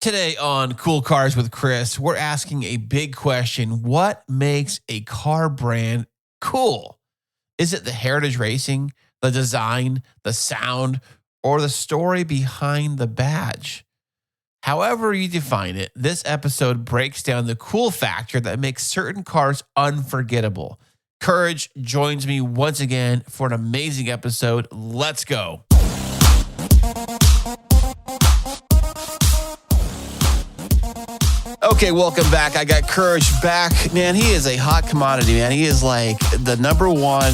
Today on Cool Cars with Chris, we're asking a big question. What makes a car brand cool? Is it the heritage racing, the design, the sound, or the story behind the badge? However you define it, this episode breaks down the cool factor that makes certain cars unforgettable. Courage joins me once again for an amazing episode. Let's go. Okay, welcome back. I got Courage back. Man, he is a hot commodity, man. He is like the number one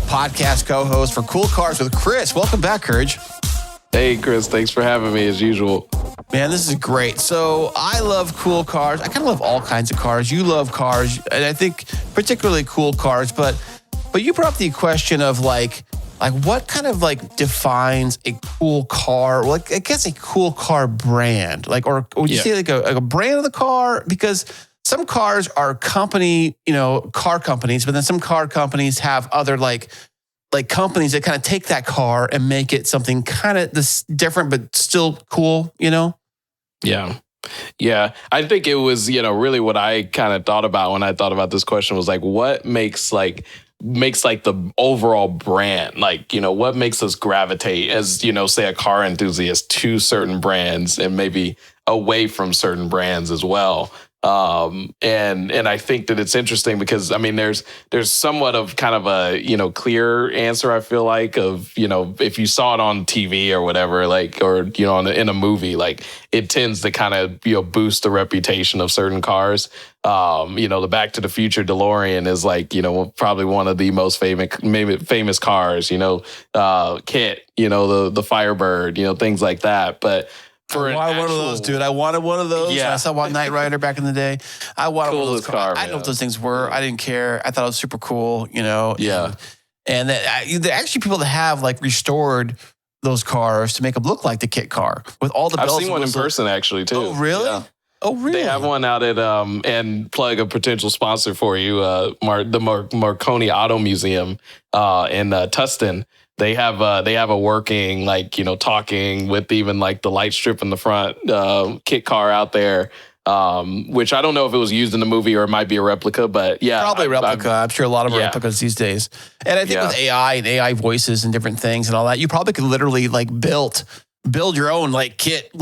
podcast co-host for Cool Cars with Chris. Welcome back, Courage. Hey, Chris. Thanks for having me as usual. Man, this is great. So I love cool cars. I kind of love all kinds of cars. You love cars, and I think particularly cool cars. But you brought up the question of like what kind of like defines a cool car? Like I guess a cool car brand, like or would you say like a brand of the car? Because some cars are company, car companies, but then some car companies have other like companies that kind of take that car and make it something kind of this different but still cool, Yeah. Yeah. I think it was, really what I kind of thought about when I thought about this question was like, what makes the overall brand, what makes us gravitate as, say a car enthusiast to certain brands and maybe away from certain brands as well. And I think that it's interesting because there's somewhat of kind of a, clear answer, I feel like, of, if you saw it on TV or whatever, in a movie, it tends to kind of, boost the reputation of certain cars. The Back to the Future DeLorean is probably one of the most famous cars, Kit, the Firebird, things like that. But I wanted one of those, dude. I wanted one of those. Yeah. I saw one Knight Rider back in the day. I wanted one of those cars. I didn't know what those things were. I didn't care. I thought it was super cool, Yeah. And there are actually people that have restored those cars to make them look like the kit car with all the bells. I've seen one in person actually too. Oh, really? Yeah. Oh, really? They have one out at and plug a potential sponsor for you, the Marconi Auto Museum in Tustin. They have a working talking with even the light strip in the front kit car out there, which I don't know if it was used in the movie or it might be a replica, but yeah, probably a replica. I'm sure a lot of replicas these days. And I think with AI and AI voices and different things and all that, you probably could literally build your own kit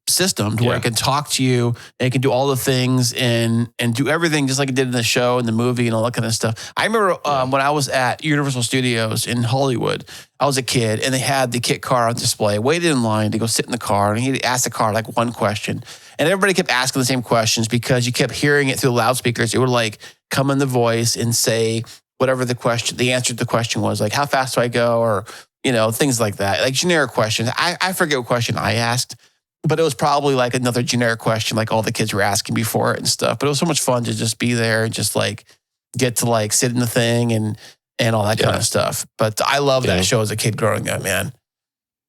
system to where it can talk to you and it can do all the things and do everything just like it did in the show and the movie and all that kind of stuff. I remember when I was at Universal Studios in Hollywood, I was a kid and they had the kit car on display, waited in line to go sit in the car, and he asked the car one question. And everybody kept asking the same questions because you kept hearing it through the loudspeakers. It would come in the voice and say whatever the answer to the question was, how fast do I go, or things like that, generic questions. I forget what question I asked, but it was probably another generic question all the kids were asking before it and stuff. But it was so much fun to just be there and just get to sit in the thing and all that kind of stuff. But I love that show as a kid growing up, man.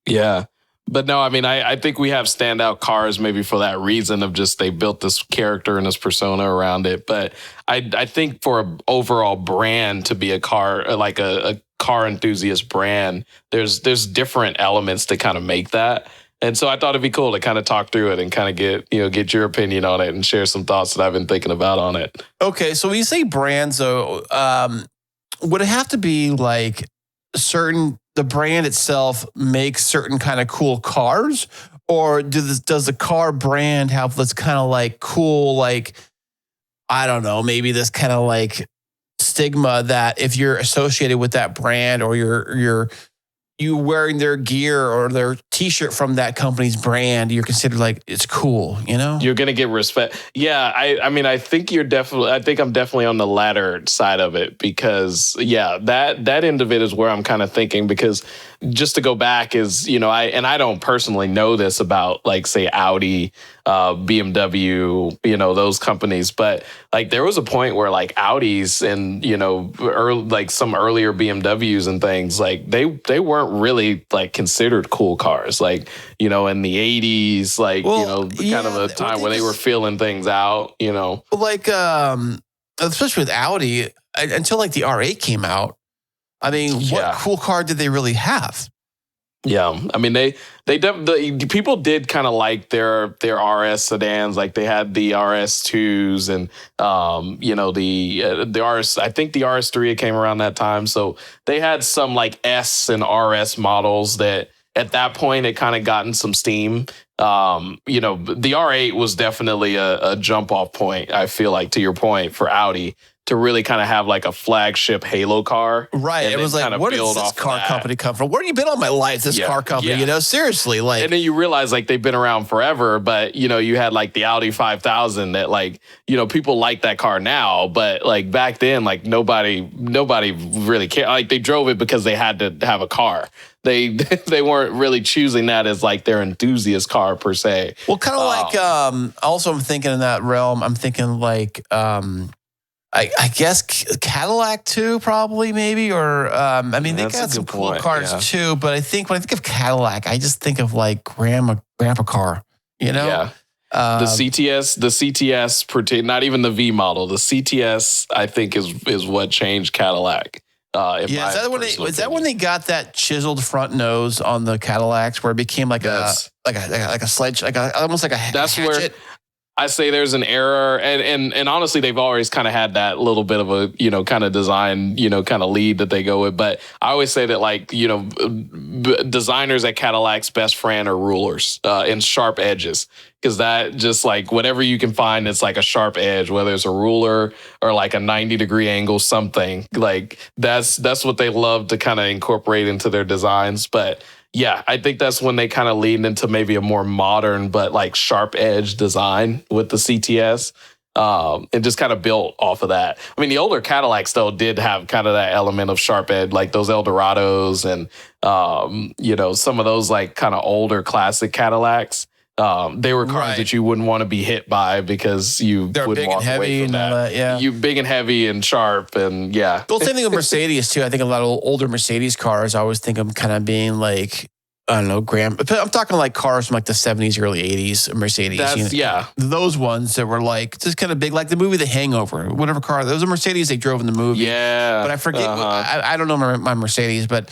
Yeah. But no, I think we have standout cars maybe for that reason of just they built this character and this persona around it. But I think for an overall brand to be a car, a car enthusiast brand, there's different elements to kind of make that. And so I thought it'd be cool to kind of talk through it and kind of get your opinion on it and share some thoughts that I've been thinking about on it. Okay, so when you say brands, though, would it have to be the brand itself makes certain kind of cool cars, or does the car brand have this kind of cool I don't know, maybe this kind of stigma that if you're associated with that brand or you wearing their gear or their t-shirt from that company's brand, you're considered it's cool, You're going to get respect. Yeah. I think I'm definitely on the latter side of it because that end of it is where I'm kind of thinking, because just to go back is, I don't personally know this about say Audi, BMW, those companies, but there was a point where Audis and, some earlier BMWs and things, they weren't really considered cool cars, in the 80s, kind of a time where they were feeling things out, especially with Audi until the R8 came out. What cool car did they really have? Yeah, I mean the people did kind of like their RS sedans, like they had the RS2s and the RS. I think the RS3 came around that time, so they had some like S and RS models that at that point it kind of gotten some steam. The R8 was definitely a jump off point. I feel like, to your point, for Audi to really kind of have like a flagship halo car. Right. It was like, where does this car company come from? Where have you been all my life, this car company? Seriously. Like, and then you realize like they've been around forever, but you had like the Audi 5000 that like, people like that car now, but like back then, like nobody really cared. Like they drove it because they had to have a car. They weren't really choosing that as like their enthusiast car per se. Well, kind of like, also I'm thinking in that realm, I'm thinking like, I guess Cadillac too, probably, maybe, or they got some cool cars too. But I think when I think of Cadillac, I just think of like grandpa car, Yeah. The CTS, not even the V model. The CTS, I think, is what changed Cadillac. Is that when they got that chiseled front nose on the Cadillacs, where it became like a sledge, almost like a that's hatchet? Where I say there's an error, and honestly, they've always kind of had that little bit of a kind of design kind of lead that they go with. But I always say that like designers at Cadillac's best friend are rulers and sharp edges, because that just like whatever you can find, it's like a sharp edge, whether it's a ruler or like a 90-degree angle, something like that's what they love to kind of incorporate into their designs. But yeah, I think that's when they kind of leaned into maybe a more modern but like sharp edge design with the CTS, and just kind of built off of that. I mean, the older Cadillacs though did have kind of that element of sharp edge, like those Eldorados and some of those like kind of older classic Cadillacs. They were cars that you wouldn't want to be hit by because they're would big walk and heavy away from and all that. Yeah, you big and heavy and sharp and yeah. Well, same thing with Mercedes too. I think a lot of older Mercedes cars, I always think of kind of being like, I don't know, but I'm talking like cars from like the 70s, early 80s Mercedes. Those ones that were like just kind of big, like the movie The Hangover, whatever car. Those are Mercedes they drove in the movie. Yeah, but I forget. I don't know my Mercedes, but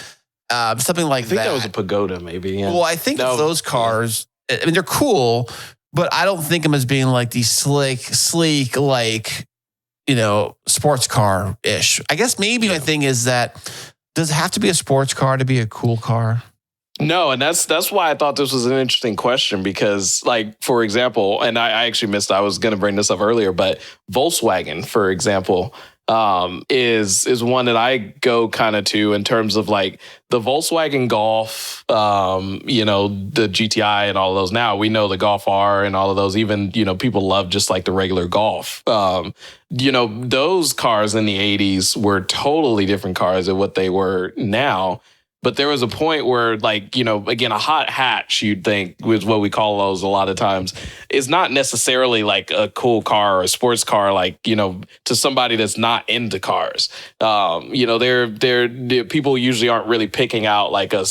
something like that. I think that was a Pagoda, maybe. Yeah. Well, I think those cars. I mean, they're cool, but I don't think them as being like these sleek, like, sports car-ish. I guess maybe my thing is that, does it have to be a sports car to be a cool car? No, and that's why I thought this was an interesting question, because, like, for example, and I actually I was going to bring this up earlier, but Volkswagen, for example, is one that I go kind of to in terms of like the Volkswagen Golf, the GTI and all of those. Now we know the Golf R and all of those, even, people love just like the regular Golf. Those cars in the 80s were totally different cars than what they were now. But there was a point where, like, again, a hot hatch, you'd think, was what we call those a lot of times, is not necessarily like a cool car or a sports car, like, to somebody that's not into cars. They're people usually aren't really picking out like a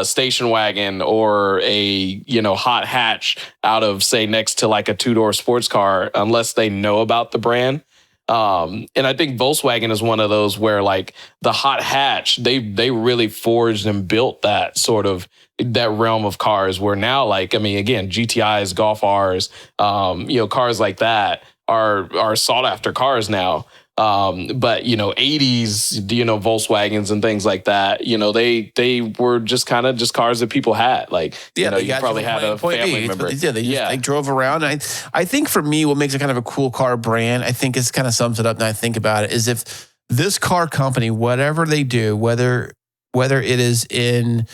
station wagon or a, hot hatch out of, say, next to like a two-door sports car unless they know about the brand. And I think Volkswagen is one of those where like the hot hatch, they really forged and built that sort of that realm of cars where now, like, I mean, again, GTIs, Golf Rs, cars like that are sought after cars now. But 80s, Volkswagens and things like that, they were just kind of just cars that people had. Like, you probably had a family member. They drove around. I think for me, what makes it kind of a cool car brand, I think is kind of sums it up. And I think about it is if this car company, whatever they do, whether it is in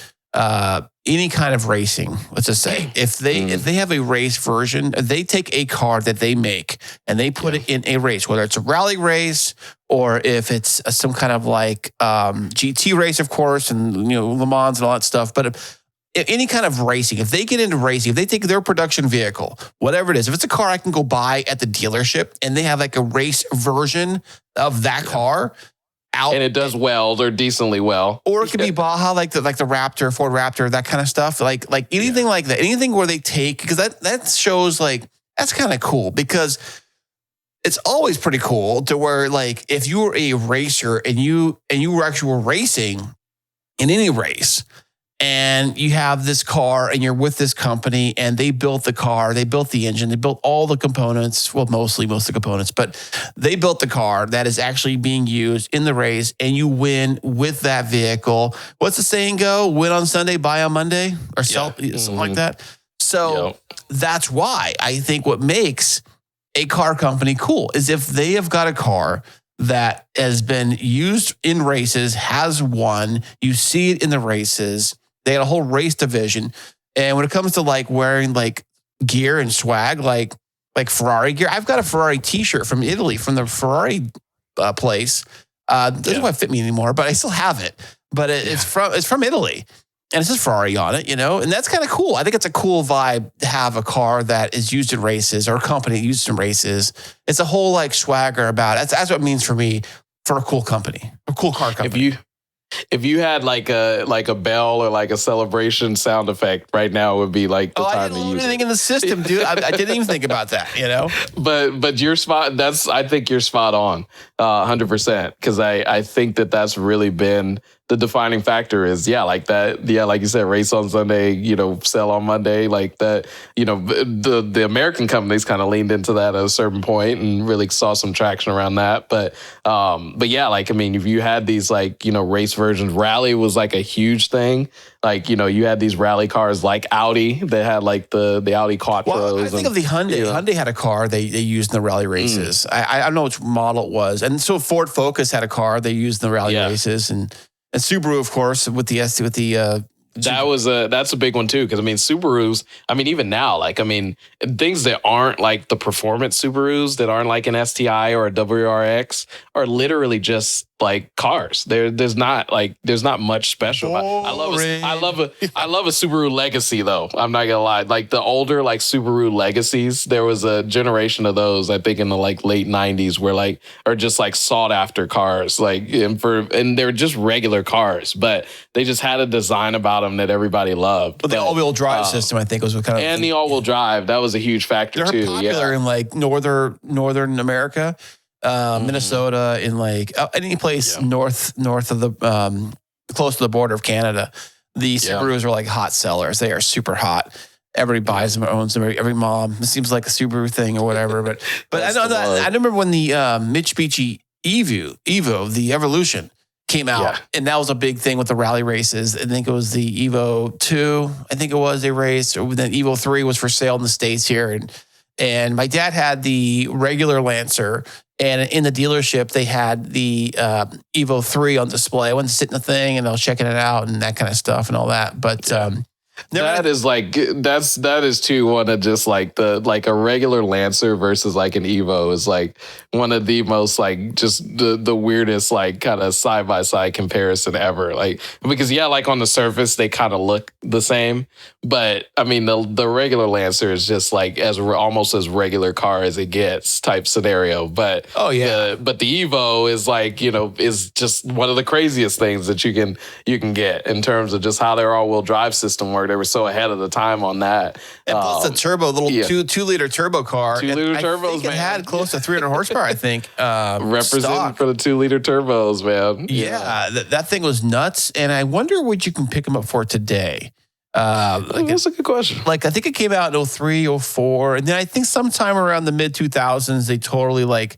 any kind of racing, let's just say, if they have a race version, they take a car that they make and they put it in a race, whether it's a rally race or if it's some kind of like GT race, of course, and Le Mans and all that stuff. But if any kind of racing, if they get into racing, if they take their production vehicle, whatever it is, if it's a car I can go buy at the dealership and they have like a race version of that car, out, and it does well, or decently well, or it could be Baja, like the Raptor, Ford Raptor, that kind of stuff, like anything like that, anything where they take, because that shows like that's kind of cool, because it's always pretty cool to where like if you were a racer and you were actually racing in any race, and you have this car and you're with this company and they built the car, they built the engine, they built all the components, well, most of the components, but they built the car that is actually being used in the race and you win with that vehicle. What's the saying go? Win on Sunday, buy on Monday or sell, something like that. So that's why I think what makes a car company cool is if they have got a car that has been used in races, has won, you see it in the races. They had a whole race division. And when it comes to like wearing like gear and swag, like Ferrari gear, I've got a Ferrari t-shirt from Italy, from the Ferrari place. Doesn't quite fit me anymore, but I still have it. But it's from Italy. And it says Ferrari on it, and that's kind of cool. I think it's a cool vibe to have a car that is used in races or a company used in races. It's a whole like swagger about it. That's what it means for me for a cool company, a cool car company. If you had like a bell or like a celebration sound effect right now, it would be like the time to use it. I didn't load anything in the system, dude. I didn't even think about that, But you're spot. I think you're spot on, 100%. Because I think that's really been the defining factor is like that. Yeah, like you said, race on Sunday, sell on Monday, like that. The American companies kind of leaned into that at a certain point and really saw some traction around that. But yeah, like I mean, if you had these like race versions, rally was like a huge thing. Like you had these rally cars like Audi that had like the Audi Quattros. Well, I think of the Hyundai. Hyundai had a car they used in the rally races. I don't know which model it was, and so Ford Focus had a car they used in the rally races, and Subaru, of course, with the that's a big one too, because I mean Subarus, I mean even now, like I mean things that aren't like the performance Subarus, that aren't like an STI or a WRX, are literally just like cars. There's not much special. I love a Subaru Legacy though. I'm not gonna lie. Like the older like Subaru Legacies, there was a generation of those I think in the like late 90s where like are just like sought after cars, like and they're just regular cars, but they just had a design about them that everybody loved. But the all-wheel drive system, I think, was what kind of and the all-wheel drive, that was a huge factor too. They're popular in like northern America. Minnesota, in like any place north of the close to the border of Canada, the Subarus are like hot sellers. They are super hot. Everybody buys them or owns them. Every mom. It seems like a Subaru thing or whatever. But I know that I remember when the Mitsubishi Evo, the Evolution came out, and that was a big thing with the rally races. I think it was the Evo 2. I think it was a race, or then Evo 3 was for sale in the States here, and my dad had the regular Lancer. And in the dealership, they had the Evo 3 on display. I went to sit in the thing and I was checking it out and that kind of stuff and all that. But that is too one of just like a regular Lancer versus like an Evo is like one of the most like just the weirdest like kind of side by side comparison ever. Like because like on the surface they kind of look the same, but I mean the regular Lancer is just like almost as regular car as it gets type scenario. But but the Evo is like is just one of the craziest things that you can get in terms of just how their all-wheel drive system works. They were so ahead of the time on that. And plus the turbo, little 2-liter turbo car. 2-liter turbos, man. It had close to 300 horsepower, I think. Representing for the 2-liter turbos, man. Yeah, that thing was nuts. And I wonder what you can pick them up for today. That's a good question. Like I think it came out in 03, 04. And then I think sometime around the mid 2000s, they totally like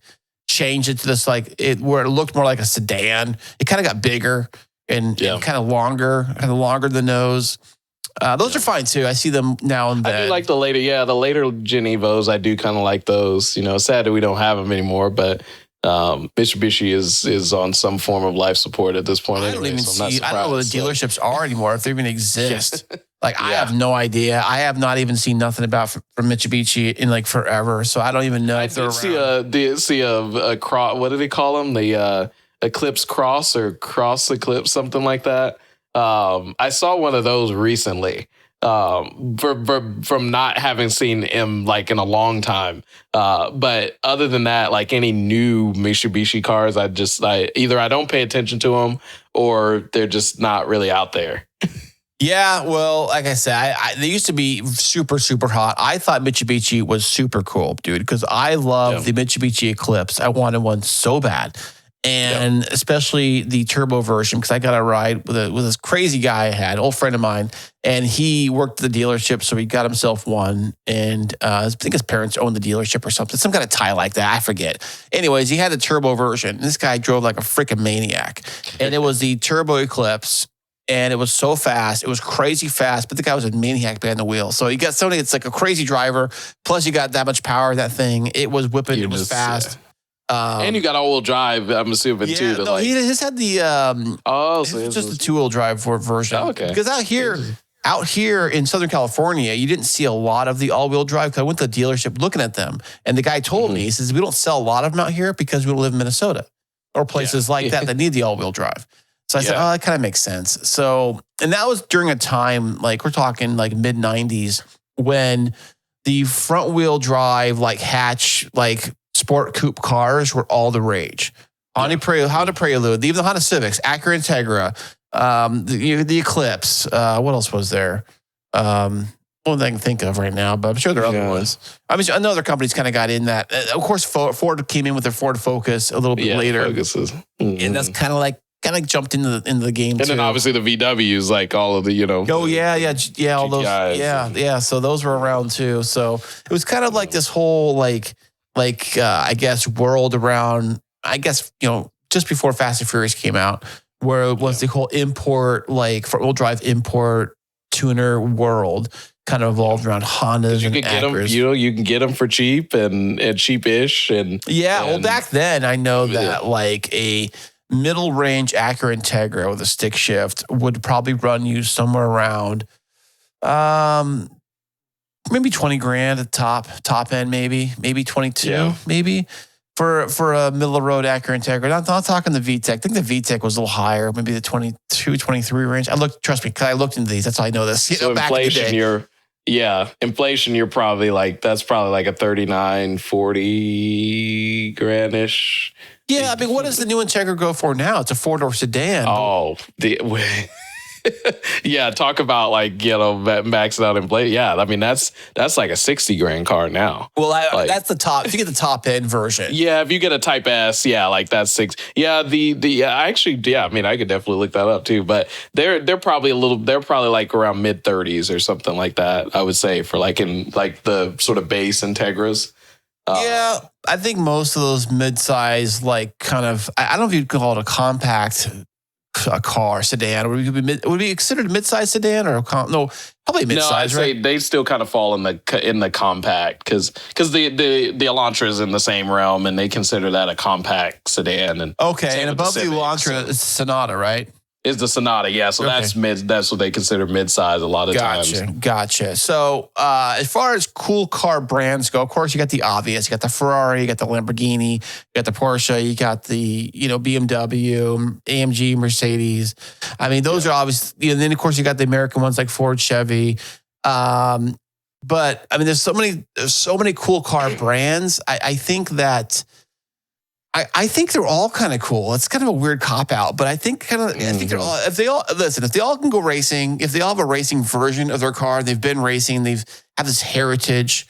changed it to this where it looked more like a sedan. It kind of got bigger and kind of longer the nose. Those are fine too. I see them now and then. I do like the later Gen Evos. I do kind of like those. Sad that we don't have them anymore, but Mitsubishi is on some form of life support at this point. I don't know what the dealerships are anymore, if they even exist. I have no idea. I have not even seen nothing about from Mitsubishi in like forever, so I don't even know if they're around. See a cross. What do they call them? The Eclipse Cross or Cross Eclipse, something like that. I saw one of those recently from not having seen him like in a long time. But other than that, like any new Mitsubishi cars, I either I don't pay attention to them or they're just not really out there. Yeah, well, like I said, they used to be super, super hot. I thought Mitsubishi was super cool, dude, because I love the Mitsubishi Eclipse. I wanted one so bad. And especially the turbo version, because I got a ride with this crazy guy I had, old friend of mine, and he worked at the dealership, so he got himself one. And I think his parents owned the dealership or something, some kind of tie like that. I forget. Anyways, he had the turbo version. This guy drove like a freaking maniac, and it was the Turbo Eclipse. And it was so fast. It was crazy fast, but the guy was a maniac behind the wheel. So you got somebody that's like a crazy driver, plus you got that much power in that thing. It was whipping. It was fast. And you got all-wheel drive, I'm assuming, too. No, he just had the so it's just a two-wheel drive version. Oh, okay. Because out here in Southern California, you didn't see a lot of the all-wheel drive. Because I went to the dealership looking at them, and the guy told me, he says, we don't sell a lot of them out here because we don't live in Minnesota or places like that need the all-wheel drive. So I said, that kind of makes sense. So, and that was during a time, like we're talking like mid-90s, when the front-wheel drive, like hatch, like sport coupe cars were all the rage. Honda Prelude, even the Honda Civics, Acura Integra, the Eclipse. What else was there? One that I can think of right now, but I'm sure there are other ones. I mean, I know other companies kind of got in that. Of course, Ford came in with their Ford Focus a little bit later. Focuses. And that's kind of jumped into the game too. And then obviously the VWs, like all of the, all those, yeah. So those were around too. So it was kind of like this whole I guess world around, I guess, just before Fast and Furious came out, where it was the whole import, like front wheel drive import tuner world kind of evolved around Hondas and Acura's. You can get them for cheap and cheapish well, back then I know that like a middle range Acura Integra with a stick shift would probably run you somewhere around maybe 20 grand at top end, maybe 22, maybe for a middle of the road Acura Integra. Not talking the VTEC. I think the VTEC was a little higher, maybe the 22, 23 range. Trust me, because I looked into these. That's how I know this. So inflation, inflation, you're probably that's probably like a 39, 40 grand-ish. Yeah, I mean, what does the new Integra go for now? It's a 4-door sedan. Oh, talk about maxing out inflation. Yeah, I mean that's like a 60 grand car now. Well, that's the top. If you get the top end version. Yeah, if you get a Type S, that's 6. Yeah, I mean I could definitely look that up too. But they're probably like around mid 30s or something like that. I would say for in the sort of base Integras. I think most of those mid-size, I don't know if you'd call it a compact car sedan. Would it be considered a mid-size sedan or no? Probably mid-size. No, I'd say they still kind of fall in the compact because the Elantra is in the same realm and they consider that a compact sedan. And above the Elantra is Sonata, right? Is the Sonata, yeah. So that's what they consider mid-size a lot of times. Gotcha. So as far as cool car brands go, of course, you got the obvious. You got the Ferrari, you got the Lamborghini, you got the Porsche, you got the BMW, AMG, Mercedes. I mean, those are obvious. And then, of course, you got the American ones like Ford, Chevy. But, I mean, there's so many cool car brands. I think that... I think they're all kind of cool. It's kind of a weird cop out, but I think they're all. If they all can go racing, if they all have a racing version of their car, they've been racing, they've have this heritage,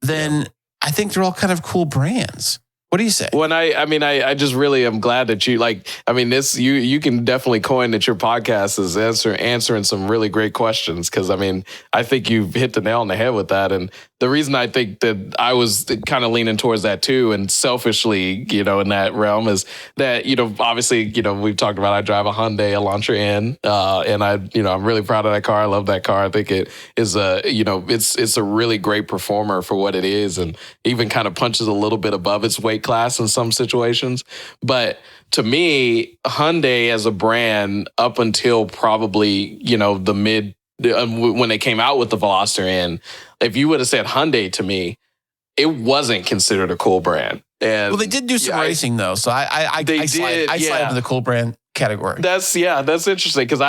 then I think they're all kind of cool brands. What do you say? Well, I just really am glad that you this. You can definitely coin that your podcast is answering some really great questions because I think you've hit the nail on the head with that. And the reason I think that I was kind of leaning towards that too, and selfishly, in that realm is that obviously we've talked about I drive a Hyundai Elantra N, and I'm really proud of that car. I love that car. I think it is it's a really great performer for what it is, and even kind of punches a little bit above its weight class in some situations. But to me, Hyundai as a brand, up until probably the mid when they came out with the Veloster N, if you would have said Hyundai to me, it wasn't considered a cool brand. And they did do some racing though, so I slide into the cool brand category. That's interesting because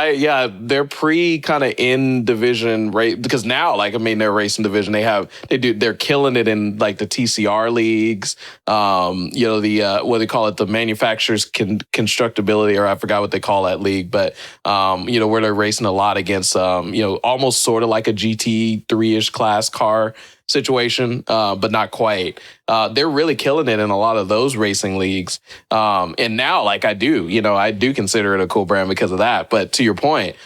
they're pre kind of in division race because now their racing division they're killing it in like the TCR leagues, the what they call it, the manufacturers constructability, or I forgot what they call that league, but where they're racing a lot against almost sort of like a GT3-ish class car situation, but not quite. They're really killing it in a lot of those racing leagues. And now, like I do consider it a cool brand because of that. But to your point,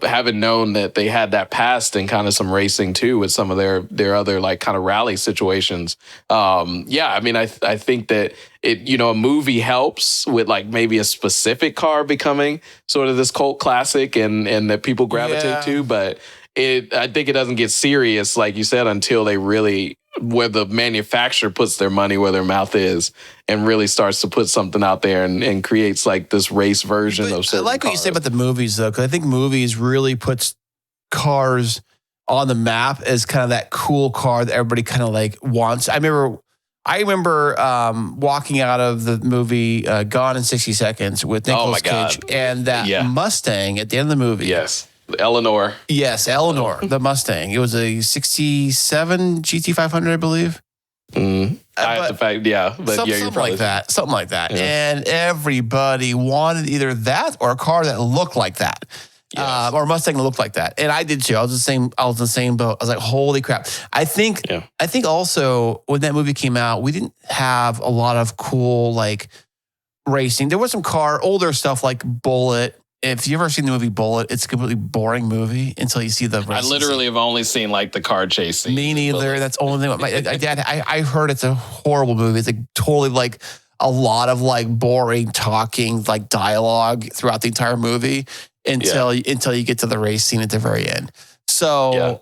having known that they had that past and kind of some racing too with some of their other like kind of rally situations. I mean, I think that a movie helps with like maybe a specific car becoming sort of this cult classic and that people gravitate to. But I think it doesn't get serious, like you said, until they really, where the manufacturer puts their money where their mouth is and really starts to put something out there and creates like this race version of certain I like what you say about the movies, though, because I think movies really puts cars on the map as kind of that cool car that everybody kind of like wants. I remember walking out of the movie Gone in 60 Seconds with Nicolas Cage and that Mustang at the end of the movie. Yes. Eleanor. Yes, Eleanor, the Mustang. It was a 67 GT500, I believe. But something like that. Something like that. Yeah. And everybody wanted either that or a car that looked like that. Yes. Or a Mustang that looked like that. And I did too. I was in the same boat. I was like, holy crap. I think also when that movie came out, we didn't have a lot of cool like racing. There was some older stuff like Bullet. If you've ever seen the movie Bullet, it's a completely boring movie until you see the race. I literally have only seen like the car chase scene. Me neither. Bullet. That's the only thing. My dad, I heard it's a horrible movie. It's like totally like a lot of like boring talking, like dialogue throughout the entire movie until you get to the race scene at the very end. So,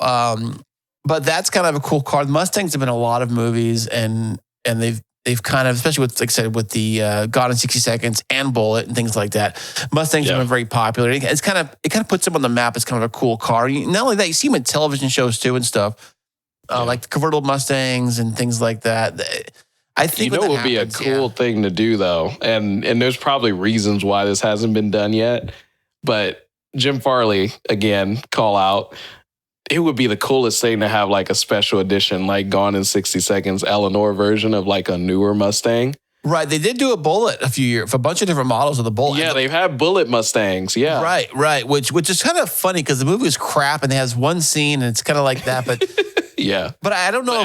but that's kind of a cool car. The Mustangs have been in a lot of movies and they've kind of, especially with, like I said, with the Gone in 60 Seconds and Bullet and things like that, Mustangs have been very popular. It kind of puts them on the map as kind of a cool car. Not only that, you see them in television shows too and stuff, like the convertible Mustangs and things like that. I think what would be a cool thing to do though, and there's probably reasons why this hasn't been done yet, but Jim Farley, again, call out. It would be the coolest thing to have like a special edition, like Gone in 60 Seconds, Eleanor version of like a newer Mustang. Right. They did do a Bullet a few years for a bunch of different models of the Bullet. Yeah, they've had Bullet Mustangs. Yeah. Right. Which is kind of funny because the movie was crap and it has one scene and it's kind of like that. But yeah. But I don't know.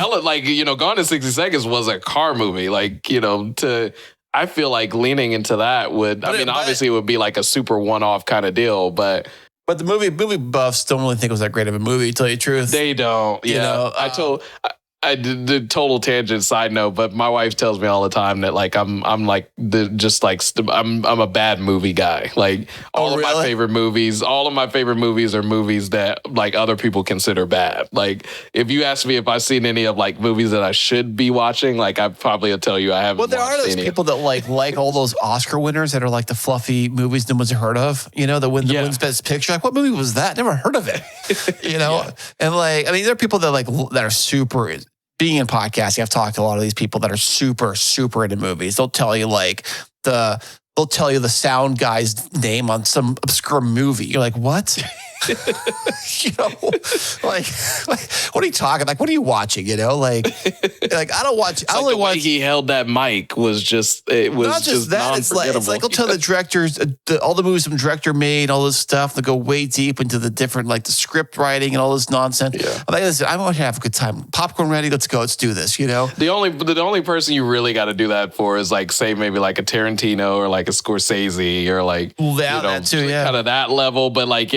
Gone in 60 Seconds was a car movie. I feel like leaning into that obviously it would be like a super one-off kind of deal, but the movie buffs don't really think it was that great of a movie, to tell you the truth. They don't. Yeah. I did the total tangent side note, but my wife tells me all the time that like I'm a bad movie guy. Like all of my favorite movies are movies that like other people consider bad. Like if you ask me if I've seen any of like movies that I should be watching, like I probably will tell you I haven't. Well, there are those people that like all those Oscar winners that are like the fluffy movies no one's heard of. That wins Best Picture. Like what movie was that? Never heard of it. And like there are people that are super. Being in podcasting, I've talked to a lot of these people that are super, super into movies. They'll tell you the sound guy's name on some obscure movie. You're like, what? Like what are you talking? Like, what are you watching? I don't watch. I only watch. He held that mic was just. It was not just that. It's like I'll tell the directors all the movies some director made, all this stuff. They go way deep into the different like the script writing and all this nonsense. Yeah. I'm like, listen, I want to have a good time. Popcorn ready. Let's go. Let's do this. The only person you really got to do that for is like say maybe like a Tarantino or like a Scorsese or like that too. Yeah, kind of that level. But like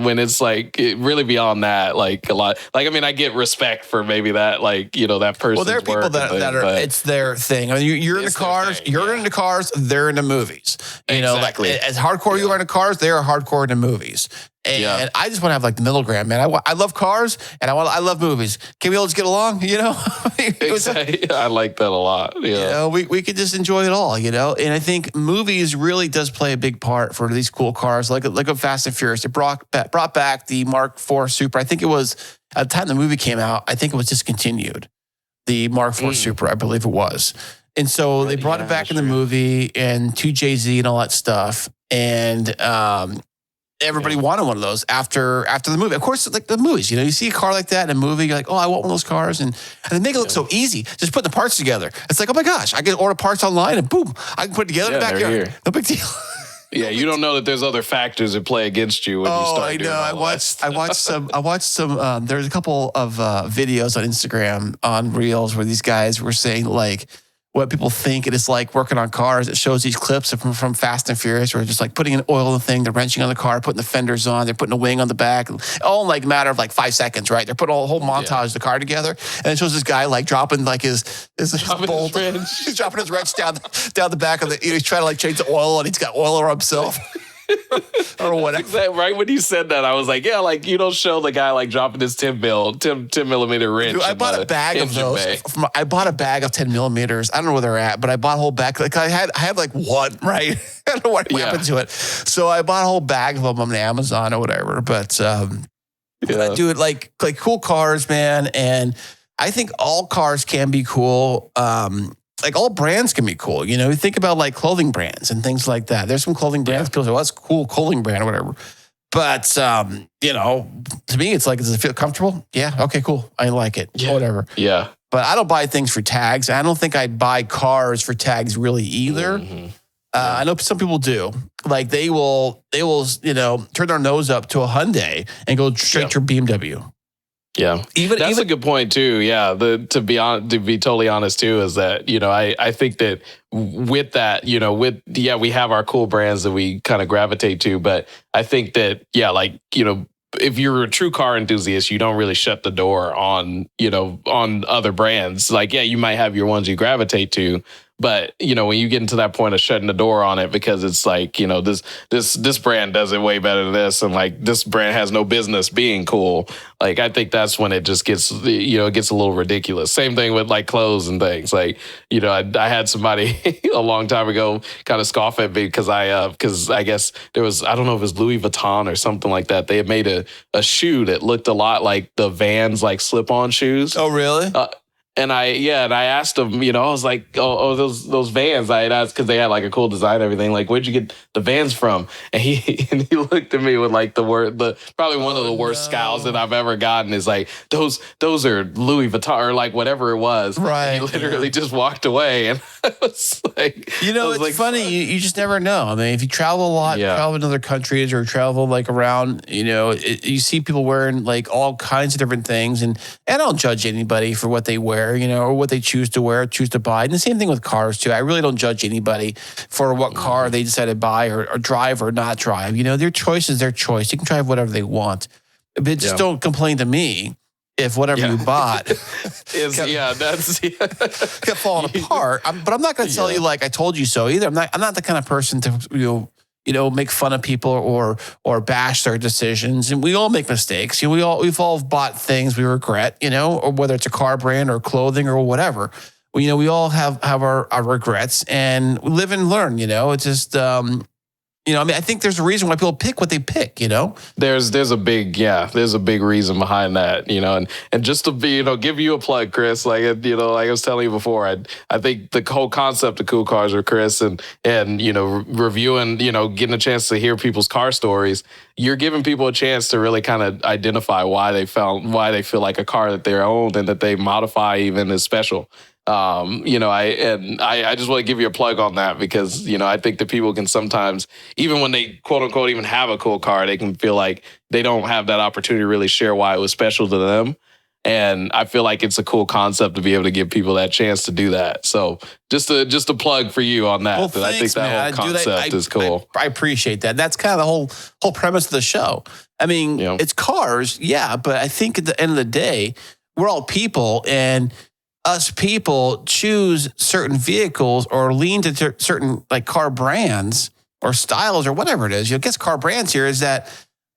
when it's like really beyond that, like a lot. Like I get respect for maybe that like that person. Well, there are people that are it's their thing. You're into cars. You're into cars. They're into movies. Exactly. Like, as hardcore you are into cars, they are hardcore into movies. And I just want to have like the middle ground, man. I love cars and I love movies. Can we all just get along? Exactly. I like that a lot. Yeah. We could just enjoy it all. And I think movies really does play a big part for these cool cars, like a Fast and Furious. It brought back the Mark IV Super. I think it was at the time the movie came out. I think it was discontinued. The Mark IV Super, I believe it was. And so they brought it back in the movie and to Jay-Z and all that stuff. And everybody wanted one of those after the movie. Of course, like the movies, you see a car like that in a movie, you're like, oh, I want one of those cars. And they make it look so easy. Just putting the parts together. It's like, oh my gosh, I can order parts online and boom, I can put it together in the backyard. No big deal. Yeah, you don't know that there's other factors that play against you when you start doing all that. I watched some. There's a couple of videos on Instagram on Reels where these guys were saying like what people think it is like working on cars. It shows these clips from Fast and Furious where just like putting an oil in the thing, they're wrenching on the car, putting the fenders on, they're putting a wing on the back, all in like a matter of like 5 seconds, right? They're putting a whole montage of the car together, and it shows this guy like dropping like his bolt. He's dropping his wrench down the back of the. He's trying to like change the oil, and he's got oil on himself. Or whatever. Exactly. Right when you said that, I was like, yeah, like you don't show the guy like dropping his 10 millimeter wrench. Dude, I bought a bag of those. I bought a bag of 10 millimeters. I don't know where they're at, but I bought a whole bag. Like I had like one, right? I don't know what happened to it. So I bought a whole bag of them on Amazon or whatever. But dude, like cool cars, man. And I think all cars can be cool. Like all brands can be cool. You know, you think about like clothing brands and things like that. There's some clothing brands. People say, well, that's a cool clothing brand or whatever. But, you know, to me, it's like, does it feel comfortable? Yeah. Okay, cool. I like it. Yeah. Whatever. Yeah. But I don't buy things for tags. I don't think I'd buy cars for tags really either. Mm-hmm. I know some people do. Like they will, you know, turn their nose up to a Hyundai and go straight to BMW. Yeah, that's a good point too. Yeah, to be totally honest too, is that, you know, I think that with that, you know, we have our cool brands that we kind of gravitate to, but I think that, yeah, like, you know, if you're a true car enthusiast, you don't really shut the door on, you know, on other brands. Like, yeah, you might have your ones you gravitate to, but, you know, when you get into that point of shutting the door on it because it's like, you know, this brand does it way better than this, and like this brand has no business being cool. Like, I think that's when it just gets, you know, it gets a little ridiculous. Same thing with like clothes and things. Like, you know, I had somebody a long time ago kind of scoff at me because I guess there was, I don't know if it was Louis Vuitton or something like that. They had made a shoe that looked a lot like the Vans like slip-on shoes. Oh, really? And I asked him, you know, I was like, those Vans. I had asked because they had like a cool design and everything. Like, where'd you get the Vans from? And he looked at me with like probably one of the worst scowls that I've ever gotten. Is like, those are Louis Vuitton or like whatever it was. Right. And he literally just walked away. And I was like, you know, it's like, funny. You just never know. I mean, if you travel a lot, travel to other countries or travel like around, you know, you see people wearing like all kinds of different things, and I don't judge anybody for what they wear, you know, or what they choose to wear, choose to buy. And the same thing with cars too. I really don't judge anybody for what car they decide to buy or drive or not drive. You know, their choice is their choice. You can drive whatever they want, but just don't complain to me if whatever you bought kept falling apart. But I'm not going to tell you like I told you so either. I'm not the kind of person to make fun of people or bash their decisions. And we all make mistakes. You know, we've all bought things we regret, you know, or whether it's a car brand or clothing or whatever. Well, you know, we all have our regrets, and we live and learn, you know. It's just, you know, I mean, I think there's a reason why people pick what they pick, you know? There's a big reason behind that, you know, and just to be, you know, give you a plug, Chris, like, you know, like I was telling you before, I think the whole concept of Cool Cars with Chris and, you know, reviewing, you know, getting a chance to hear people's car stories, you're giving people a chance to really kind of identify why they feel like a car that they own and that they modify even is special. You know, I just want to give you a plug on that because, you know, I think that people can sometimes, even when they quote unquote even have a cool car, they can feel like they don't have that opportunity to really share why it was special to them. And I feel like it's a cool concept to be able to give people that chance to do that. So just a plug for you on that. Well, thanks, I think that whole concept is cool. I appreciate that. That's kind of the whole premise of the show. I mean, it's cars, but I think at the end of the day, we're all people, and us people choose certain vehicles or lean to certain like car brands or styles or whatever it is. You know, I guess car brands here is that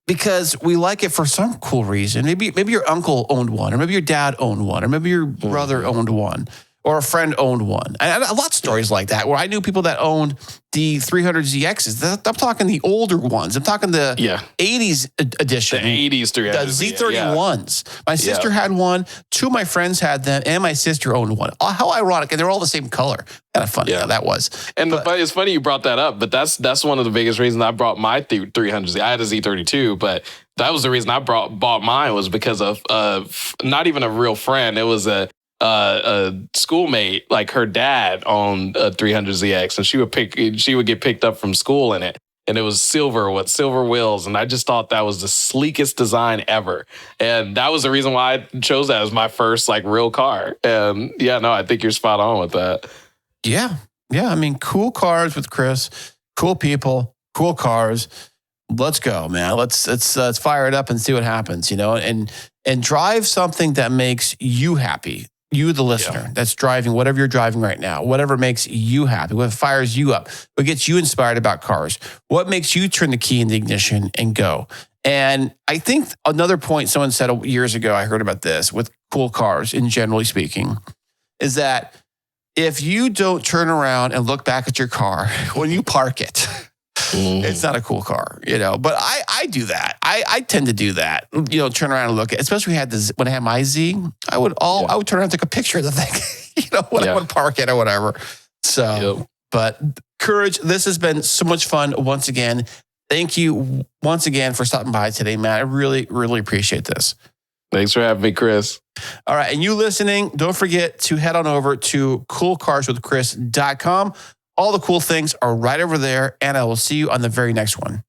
because we like it for some cool reason. Maybe your uncle owned one, or maybe your dad owned one, or maybe your brother owned one, or a friend owned one. And a lot of stories like that where I knew people that owned the 300ZXs. I'm talking the older ones. I'm talking the 80s edition. The 80s 300s. The Z31s. My sister had one. Two of my friends had them, and my sister owned one. How ironic. And they're all the same color. Kind of funny how that was. And it's funny you brought that up, but that's one of the biggest reasons I brought my 300Z. I had a Z32, but that was the reason I bought mine was because of not even a real friend. It was a schoolmate, like her dad owned a 300ZX, and she would get picked up from school in it. and it was silver with silver wheels. And I just thought that was the sleekest design ever. And that was the reason why I chose that as my first like real car. And yeah, no, I think you're spot on with that. Yeah. Yeah. I mean, cool cars with Chris, cool people, cool cars. Let's go, man. Let's fire it up and see what happens, and drive something that makes you happy. You, the listener, that's driving whatever you're driving right now, whatever makes you happy, what fires you up, what gets you inspired about cars, what makes you turn the key in the ignition and go. And I think another point someone said years ago, I heard about this with cool cars, in generally speaking, is that if you don't turn around and look back at your car when you park it, it's not a cool car, But I do that. I tend to do that. Turn around and look at. Especially when I had my Z, I would turn around and take a picture of the thing, when I would park it or whatever. So, but Courage, this has been so much fun once again. Thank you once again for stopping by today, Matt. I really, really appreciate this. Thanks for having me, Chris. All right, and you listening, don't forget to head on over to coolcarswithchris.com. All the cool things are right over there, and I will see you on the very next one.